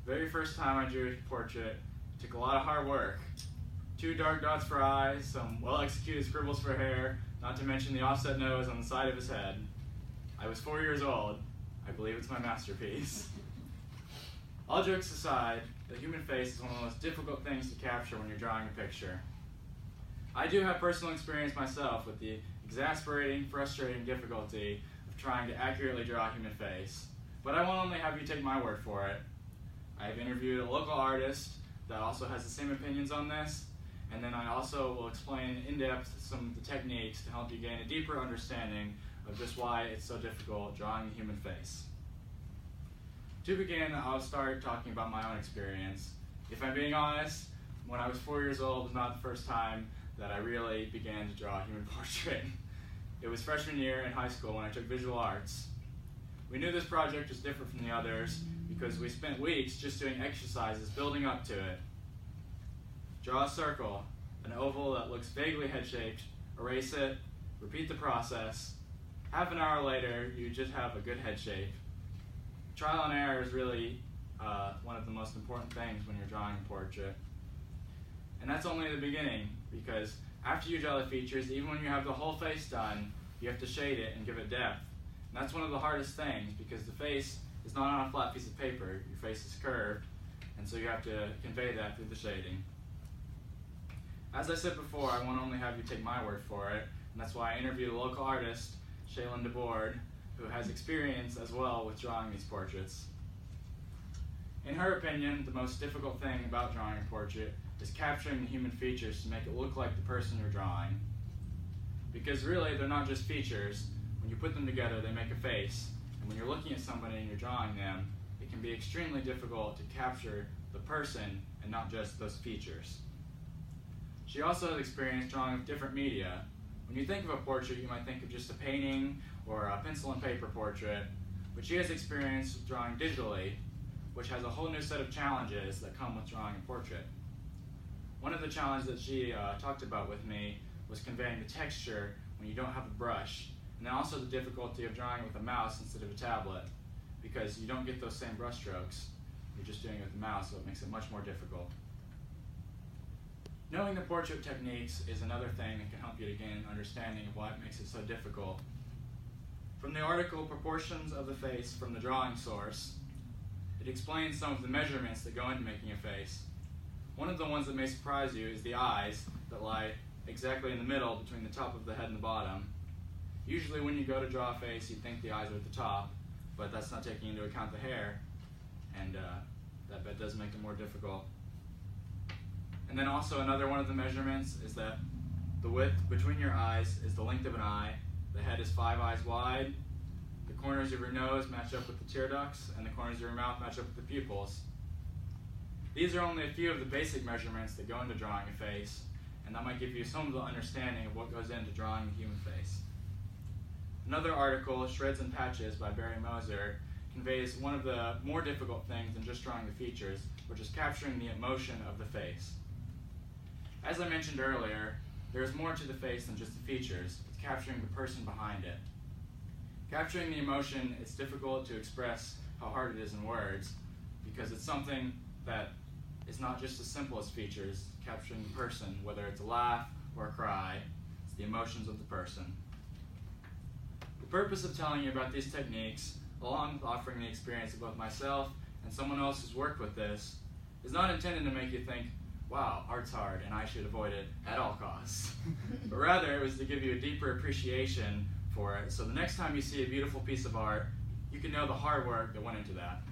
Very first time I drew a portrait, took a lot of hard work. 2 dark dots for eyes, some well-executed scribbles for hair, not to mention the offset nose on the side of his head. I was 4 years old. I believe it's my masterpiece. All jokes aside, the human face is one of the most difficult things to capture when you're drawing a picture. I do have personal experience myself with the exasperating, frustrating difficulty of trying to accurately draw a human face, but I won't only have you take my word for it. I have interviewed a local artist that also has the same opinions on this, and then I also will explain in depth some of the techniques to help you gain a deeper understanding of just why it's so difficult drawing the human face. To begin, I'll start talking about my own experience. If I'm being honest, when I was 4 years old was not the first time that I really began to draw a human portrait. It was freshman year in high school when I took visual arts. We knew this project was different from the others because we spent weeks just doing exercises building up to it. Draw a circle, an oval that looks vaguely head-shaped, erase it, repeat the process. Half an hour later, you just have a good head shape. Trial and error is really one of the most important things when you're drawing a portrait. And that's only the beginning, because after you draw the features, even when you have the whole face done, you have to shade it and give it depth. And that's one of the hardest things, because the face is not on a flat piece of paper. Your face is curved, and so you have to convey that through the shading. As I said before, I won't only have you take my word for it, and that's why I interviewed a local artist, Shaylin DeBoard, who has experience as well with drawing these portraits. In her opinion, the most difficult thing about drawing a portrait is capturing the human features to make it look like the person you're drawing. Because really, they're not just features. When you put them together, they make a face. And when you're looking at somebody and you're drawing them, it can be extremely difficult to capture the person and not just those features. She also has experience drawing with different media. When you think of a portrait, you might think of just a painting or a pencil and paper portrait, but she has experience with drawing digitally, which has a whole new set of challenges that come with drawing a portrait. One of the challenges that she talked about with me was conveying the texture when you don't have a brush, and then also the difficulty of drawing with a mouse instead of a tablet, because you don't get those same brush strokes. You're just doing it with the mouse, so it makes it much more difficult. Knowing the portrait techniques is another thing that can help you to gain an understanding of why it makes it so difficult. From the article Proportions of the Face from the Drawing Source, it explains some of the measurements that go into making a face. One of the ones that may surprise you is the eyes that lie exactly in the middle between the top of the head and the bottom. Usually when you go to draw a face, you think the eyes are at the top, but that's not taking into account the hair, and that does make it more difficult. And then also another one of the measurements is that the width between your eyes is the length of an eye, the head is 5 eyes wide, the corners of your nose match up with the tear ducts, and the corners of your mouth match up with the pupils. These are only a few of the basic measurements that go into drawing a face, and that might give you some of the understanding of what goes into drawing a human face. Another article, Shreds and Patches by Barry Moser, conveys one of the more difficult things than just drawing the features, which is capturing the emotion of the face. As I mentioned earlier, there is more to the face than just the features. It's capturing the person behind it. Capturing the emotion, it's difficult to express how hard it is in words, because it's something that is not just as simple as features. Capturing the person, whether it's a laugh or a cry, it's the emotions of the person. The purpose of telling you about these techniques, along with offering the experience of both myself and someone else who's worked with this, is not intended to make you think, wow, art's hard and I should avoid it at all costs. But rather, it was to give you a deeper appreciation for it, so the next time you see a beautiful piece of art, you can know the hard work that went into that.